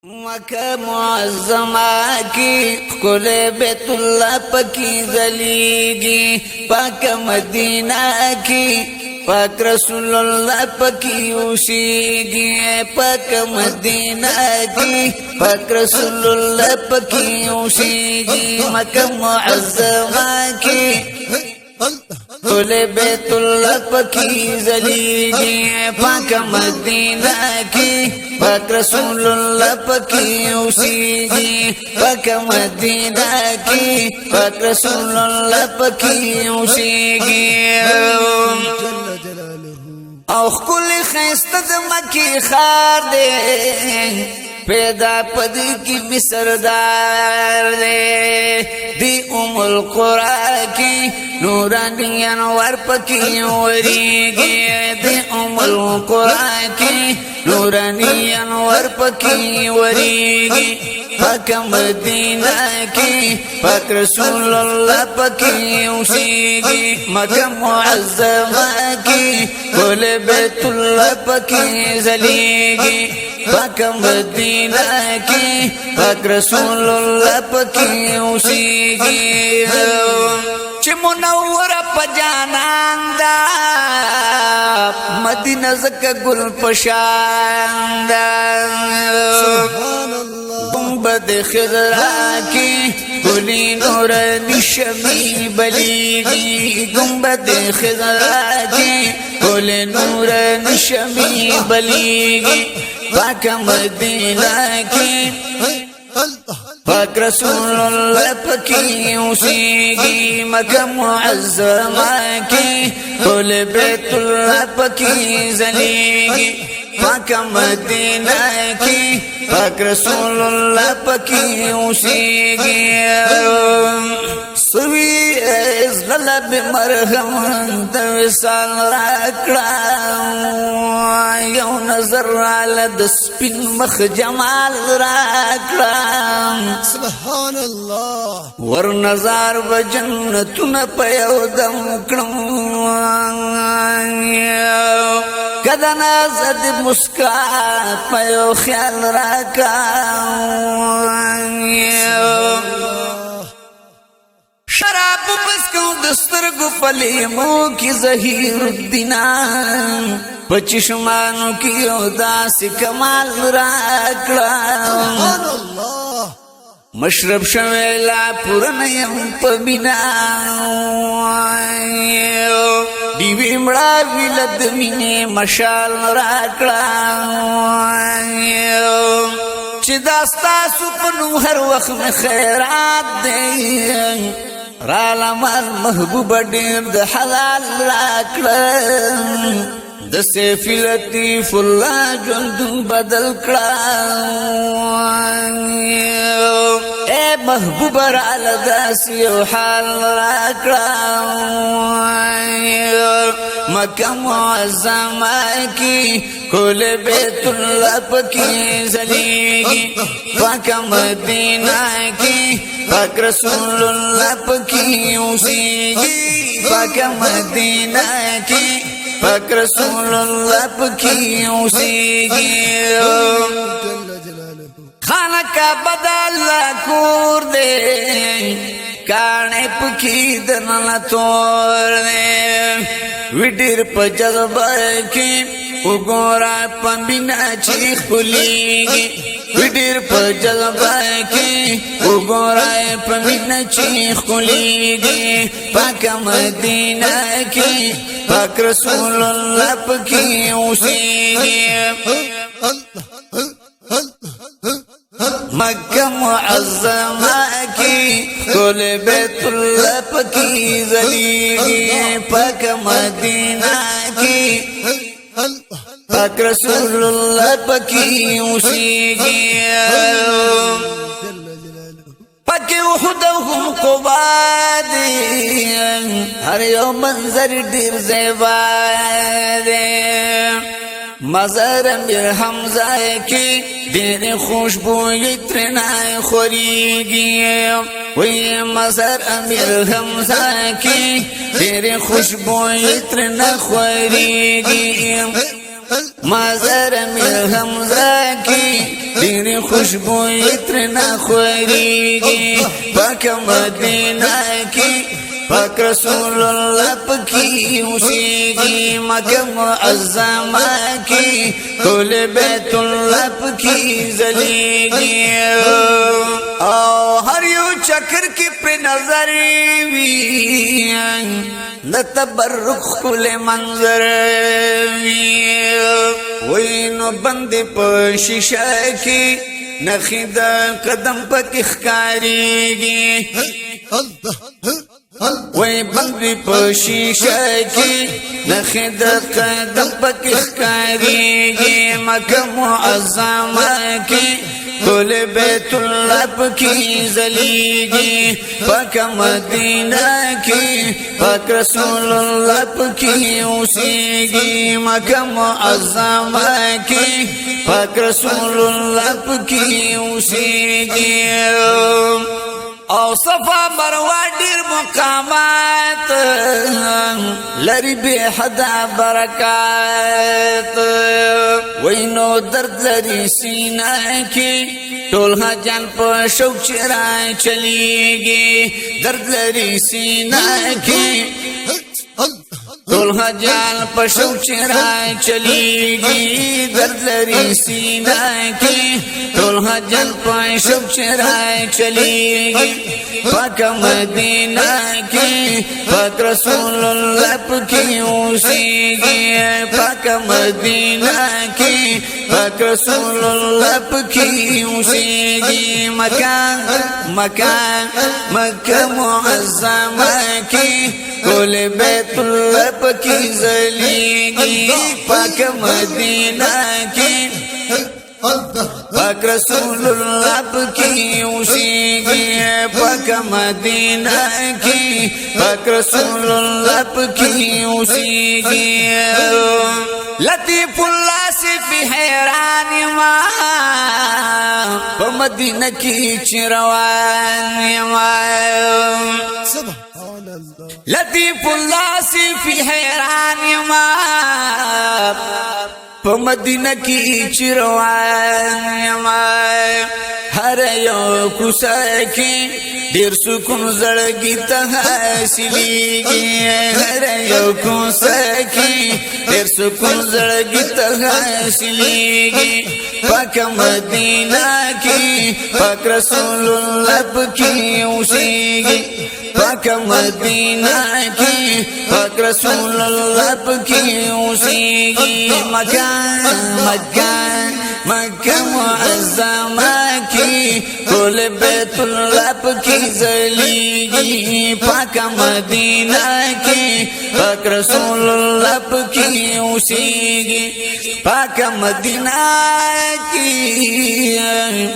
مکہ معظمہ کی کل بیت اللہ پکی زلیگی پاک مدینہ کی پاک رسول اللہ پکی اوشیگی پاک مدینہ کی پاک رسول اللہ پکی اوشیگی مکہ معظمہ کی کل بیت اللہ پکی زلیگی پاک مدینہ کی پاک رسول اللہ پکی اوشیگی پاک مدینہ کی پاک رسول اللہ پکی اوشیگی او کل خیستد مکی خار دے پیدا پدی کی بسردار دے دی القرآن کی نورانی انوار پکی وریگی دی القرآن کی نورانی انوار پکی وریگی پاک مدینہ کی پاک رسول اللہ پکی اوشیگی مکہ معظمہ کی کل بیت اللہ پکی زلیگی پاک مدینہ کی پاک رسول اللہ پکی اوشیگی چی منور پجانان دا مدینہ زکا گل پشان دا گنبد خضرا کی گلی نور نشمی بلیگی گنبد خضرا کی گلی نور نشمی بلیگی پاک مدینہ کی پاک رسول اللہ پکی اوشیگی مکہ معظمہ کی کل بیت اللہ پکی زلیگی پاک مدینہ کی پاک رسول اللہ پکی اوشیگی سوی از للب مرحم دوسال راکڑا یو نظر علی سپین مخ جمال راکڑا سبحان اللہ ور نظار بجنتون پیو دم کڑم کدنا زد مسکا پیو خیال راکا شراب بسکو دسترگو پلیمو کی ظہیر الدینہ پچشمانو کی اداس کمال راکڑا سبحان اللہ مشرب شویلا پورنیم پبینا دیوی مڑا ویلد مینے مشال راکڑا چی داستا سپنو ہر وقت میں خیرات دے رالا مال محبوب دیر دا حلال راکڑا دا سیفی لطیف اللہ جلدو بدل کڑا اے محبوب رالا دا سیو حال راکڑا مکہ معظمہ کی کل بیت اللہ پکی زلیگی پاک مدینہ کی پاک رسول اللہ پکی اوشیگی پاک مدینہ کی پاک رسول اللہ پکی اوشیگی خانہ کا بدل کور دے کانے پکی دنانا تور دے ویڈیر پا جذبہ کی اگورا پا بینا چیخ پلیگی ویڈیر پا جذبہ کی اگورا پا بینا چیخ پلیگی پاک مدینہ کی پاک رسول اللہ پکی اوشیگی مکہ معظمہ کی کل بیت اللہ پکی زلیگی پاک مدینہ کی پاک رسول اللہ پکی اوشیگی پاک احدهم قبا دی ہر یو منظر دیر زیبا دی مزار امیر حمزہ کی دیر خوشبوئی ترنائی خوریگی وی مزار امیر حمزہ کی دیر خوشبوئی ترنائی خوریگی مزار امیر حمزہ کی تیری خوشبوئی اتنا خوریگی پاک مدینہ کی پاک رسول اللہ پکی اسیگی مکہ معظمہ کی کل بیت اللہ پکی زلیگی او ہر یو چکر کی پہ نظر وی نتبرک کل منظر وی وینو بند پا شیشہ کی نخید قدم پا کخکاریگی وی بندی پا شیشہ کی نخید قدم پا کخکاریگی مکہ معظمہ کی کل بیت اللہ پکی زلیگی پاک مدینہ کی پاک رسول اللہ پکی اسیگی مکہ معظمہ کی پاک رسول اللہ پکی اسیگی او صفا مروہ دیر مقامات لری بے حدا برکات وینو درد لری سینہ کی ٹولہ جان پر شوق چرائے چلیگی درد لری سینہ کی ٹولہ جان پر شوق چرائے چلیگی درد لری سینہ کی ٹولہ جان پر شوق چرائے چلیگی پاک مدینہ کی پاک رسول اللہ پکی اسیگی پاک مدینہ کی پاک رسول اللہ پکی اسیگی مکہ معظمہ کی کل بیت اللہ پکی زلیگی پاک مدینہ کی پاک رسول اللہ پکی اسیگی پاک مدینہ کی پاک رسول اللہ پکی اسیگی لطیف اللہ سیفی حیران ماں مدینہ کی چروان ماں سبحان اللہ لطیف اللہ سیفی حیران ماں مدینہ کی چروان ہر یو کوسہ کی دیر سکون زڑگی تحصیلیگی ہر یو کوسہ کی دیر سکون زڑگی تحصیلیگی پاک مدینہ کی پاک رسول اللہ پکی اسیگی پاک مدینہ کی پاک رسول اللہ پکی اسیگی مکہ معظمہ کی کل بیت اللہ پکی زلیگی پاک مدینہ کی پاک رسول اللہ پکی اسیگی پاک مدینہ کی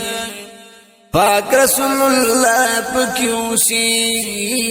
پاک رسول اللہ پکی اسیگی